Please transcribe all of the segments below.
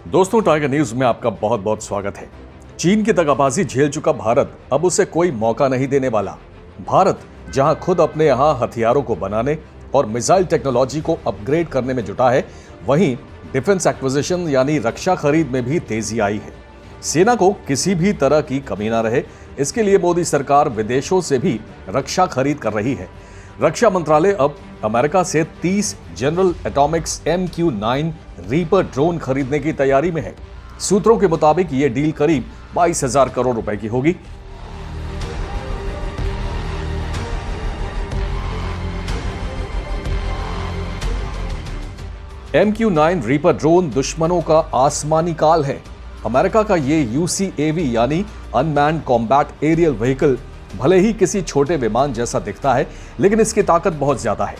दोस्तों, tiger news में आपका बहुत बहुत स्वागत है। चीन की दगाबाजी झेल चुका भारत अब उसे कोई मौका नहीं देने वाला। भारत जहां खुद अपने यहां हथियारों को बनाने और मिसाइल टेक्नोलॉजी को अपग्रेड करने में जुटा है, वहीं डिफेंस एक्विजिशन यानी रक्षा खरीद में भी तेजी आई है। सेना को किसी भी तरह की कमी ना रहे, इसके लिए मोदी सरकार विदेशों से भी रक्षा खरीद कर रही है। रक्षा मंत्रालय अब अमेरिका से 30 general Atomics MQ-9 reaper drone खरीदने की तैयारी में है। सूत्रों के मुताबिक यह डील करीब 22,000 करोड़ रुपए की होगी। MQ-9 रीपर ड्रोन दुश्मनों का आसमानी काल है। अमेरिका का ये UCAV यानी अनमैन्ड कॉम्बैट एरियल व्हीकल भले ही किसी छोटे विमान जैसा दिखता है, लेकिन इसकी ताकत बहुत ज्यादा है।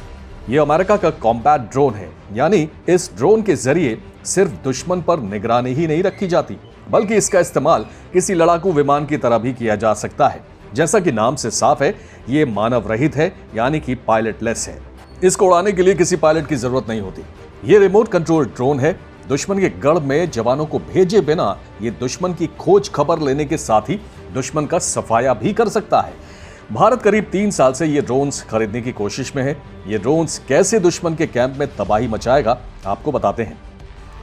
यह अमेरिका का कॉम्बैट ड्रोन है, यानी इस ड्रोन के जरिए सिर्फ दुश्मन पर निगरानी ही नहीं रखी जाती, बल्कि इसका इस्तेमाल किसी लड़ाकू विमान की तरह भी किया जा सकता है। जैसा कि नाम से साफ है, ये मानव रहित है, यानी कि पायलटलेस है। इसको उड़ाने के लिए किसी पायलट की जरूरत नहीं होती। ये रिमोट कंट्रोल ड्रोन है। दुश्मन के गढ़ में जवानों को भेजे बिना ये दुश्मन की खोज खबर लेने के साथ ही दुश्मन का सफाया भी कर सकता है। भारत करीब 3 साल से ये ड्रोन्स खरीदने की कोशिश में है। ये ड्रोन्स कैसे दुश्मन के कैंप में तबाही मचाएगा, आपको बताते हैं।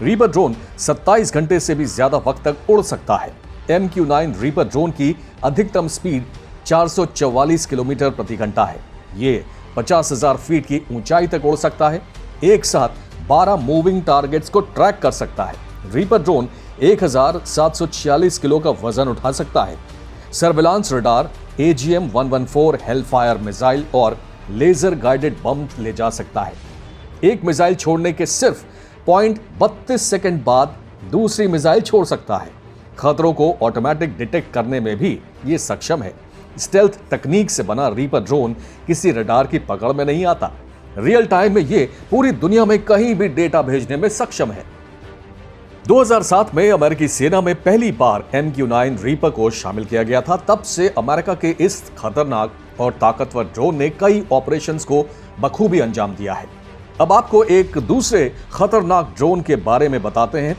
रीपर ड्रोन 27 घंटे से भी ज्यादा वक्त तक उड़ सकता है। MQ-9 रीपर ड्रोन की अधिकतम स्पीड 444 किलोमीटर प्रति घंटा है। ये 50,000 फीट की ऊंचाई तक उड़ सकता है। एक साथ 12 मूविंग टारगेट्स को ट्रैक कर सकता है। रीपर ड्रोन 1746 किलो का वजन उठा सकता है। Surveillance radar, AGM-114 Hellfire missile और लेजर गाइडेड बम ले जा सकता है। एक मिसाइल छोड़ने के सिर्फ 0.32 सेकंड बाद दूसरी मिसाइल छोड़ सकता है। खतरों को ऑटोमेटिक डिटेक्ट करने में भी ये सक्षम है। स्टेल्थ तकनीक से बना रीपर ड्रोन किसी रडार की पकड़ में नहीं आता। रियल टाइम में ये पूरी दुनिया में कहीं भी डेटा भेजने में सक्षम है। 2007 में अमेरिकी सेना में पहली बार MQ-9 रीपर को शामिल किया गया था। तब से अमेरिका के इस खतरनाक और ताकतवर ड्रोन ने कई ऑपरेशंस को बखूबी अंजाम दिया है। अब आपको एक दूसरे खतरनाक ड्रोन के बारे में बताते हैं,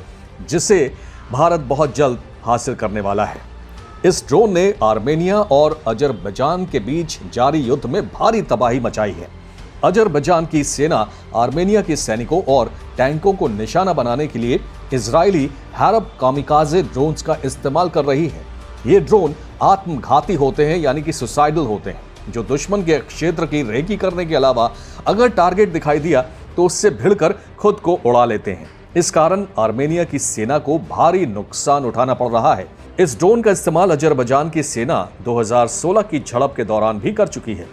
जिसे भारत बहुत जल्द हासिल करने वाला है। इस ड्रोन ने आर्मेनिया और अजरबैजान के बीच जारी युद्ध में भारी तबाही मचाई है। अजरबैजान की सेना आर्मेनिया के सैनिकों और टैंकों को निशाना बनाने के लिए इजरायली हैरब कामिकाजे ड्रोन्स का इस्तेमाल कर रही है। ये ड्रोन आत्मघाती होते हैं, यानी कि सुसाइडल होते हैं, जो दुश्मन के क्षेत्र की रेकी करने के अलावा अगर टारगेट दिखाई दिया तो उससे भिड़कर खुद को उड़ा लेते हैं। इस कारण आर्मेनिया की सेना को भारी नुकसान उठाना पड़ रहा है। इस ड्रोन का इस्तेमाल अजरबैजान की सेना 2016 की झड़प के दौरान भी कर चुकी है।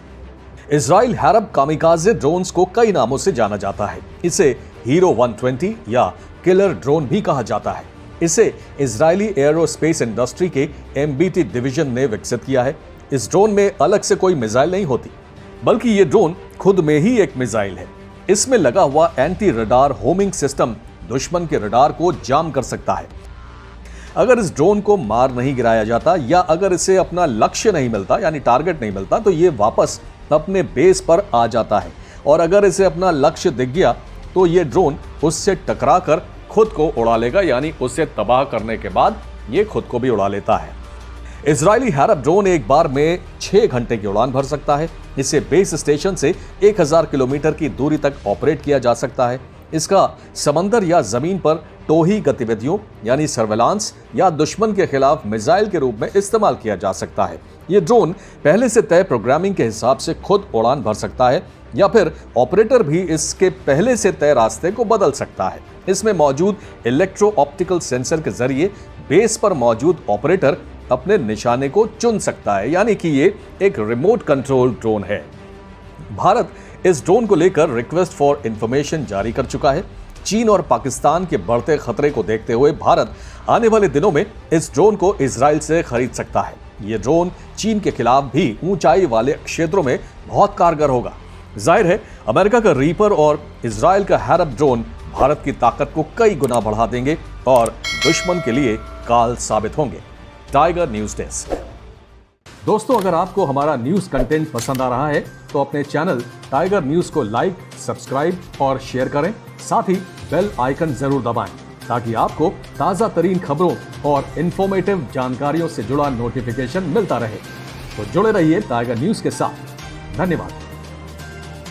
इजराइल हैरब कामिकाजे ड्रोन्स को कई नामों से जाना जाता है। इसे हीरो 120 या किलर ड्रोन भी कहा जाता है। इसे इजरायली एयरोस्पेस इंडस्ट्री के MBT डिवीजन ने विकसित किया है। इस ड्रोन में अलग से कोई मिसाइल नहीं होती, बल्कि ये ड्रोन खुद में ही एक मिसाइल है। इसमें लगा हुआ एंटी रडार होमिंग सिस्टम दुश्मन के रडार को जाम कर सकता है। अगर इस ड्रोन को मार नहीं गिराया जाता या अगर इसे अपना लक्ष्य नहीं मिलता, यानी टारगेट नहीं मिलता, तो ये वापस अपने बेस पर आ जाता है। और अगर इसे अपना लक्ष्य दिख गया तो ये ड्रोन उससे टकराकर खुद को उड़ा लेगा, यानी उसे तबाह करने के बाद ये खुद को भी उड़ा लेता है। इजरायली हैरब ड्रोन एक बार में 6 घंटे की उड़ान भर सकता है। इसे बेस स्टेशन से 1000 किलोमीटर की दूरी तक ऑपरेट किया जा सकता है। इसका समंदर या जमीन पर टोही गतिविधियों यानी सर्वेलांस या दुश्मन के खिलाफ मिसाइल के रूप में इस्तेमाल किया जा सकता है। ये ड्रोन पहले से तय प्रोग्रामिंग के हिसाब से खुद उड़ान भर सकता है या फिर ऑपरेटर भी इसके पहले से तय रास्ते को बदल सकता है। इसमें मौजूद इलेक्ट्रो ऑप्टिकल सेंसर के जरिए बेस पर मौजूद ऑपरेटर अपने निशाने को चुन सकता है, यानी कि ये एक रिमोट कंट्रोल ड्रोन है। भारत इस ड्रोन को लेकर रिक्वेस्ट फॉर इंफॉर्मेशन जारी कर चुका है। चीन और पाकिस्तान के बढ़ते खतरे को देखते हुए भारत आने वाले दिनों में इस ड्रोन को इजराइल से खरीद सकता है। यह ड्रोन चीन के खिलाफ भी ऊंचाई वाले क्षेत्रों में बहुत कारगर होगा। जाहिर है, अमेरिका का रीपर और इजराइल का हैरब ड्रोन भारत की ताकत को कई गुना बढ़ा देंगे और दुश्मन के लिए काल साबित होंगे। Tiger news desk. दोस्तों, अगर आपको हमारा न्यूज कंटेंट पसंद आ रहा है तो अपने चैनल टाइगर न्यूज को लाइक, सब्सक्राइब और शेयर करें। साथ ही बेल आइकन जरूर दबाएं ताकि आपको ताजा तरीन खबरों और इंफॉर्मेटिव जानकारियों से जुड़ा नोटिफिकेशन मिलता रहे। तो जुड़े रहिए टाइगर न्यूज के साथ। धन्यवाद।